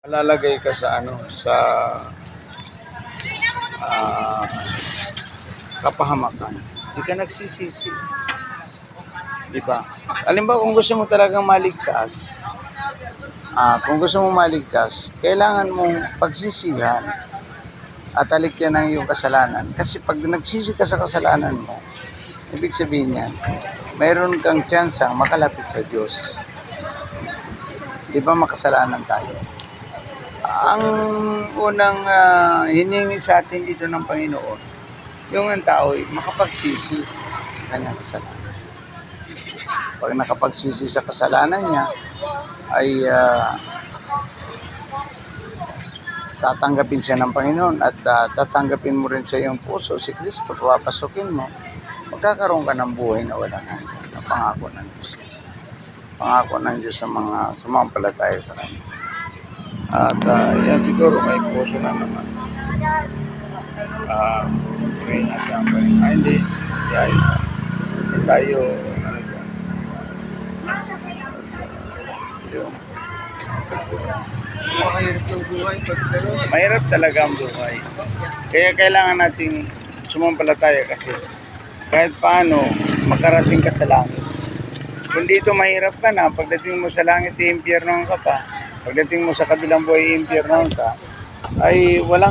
Lalagay ka sa ano, sa ah, kapahamakan. Hindi ka nagsisisi. Di ba? Halimbawa, kung gusto mo talagang maligtas, kung gusto mo maligtas, kailangan mong pagsisihan at alikyan ng iyong kasalanan. Kasi pag nagsisi ka sa kasalanan mo, ibig sabihin yan, mayroon kang tsansang makalapit sa Diyos. Di ba makasalanan tayo? Ang unang hiningi sa atin dito ng Panginoon, yung ang tao ay makapagsisi sa kanyang kasalanan. Pag nakapagsisi sa kasalanan niya, ay tatanggapin siya ng Panginoon at tatanggapin mo rin sa iyong puso si Kristo, papasukin mo, magkakaroon ka ng buhay na walang hanggan, na pangako ng Diyos. Pangako ng Diyos sa mga sumampalataya sa Kanya. At yan siguro may puso na naman. Pray na siya. Hindi. Hindi tayo, ano dyan. Yung, Mahirap ng buhay pag gano'n. mahirap talaga ang buhay. Kaya kailangan nating sumampalataya kasi kahit paano makarating ka sa langit. Kung dito mahirap ka na, pagdating mo sa langit, impyerno ka pa. Pagdating mo sa kabilang buhay, impyerno ka, ay walang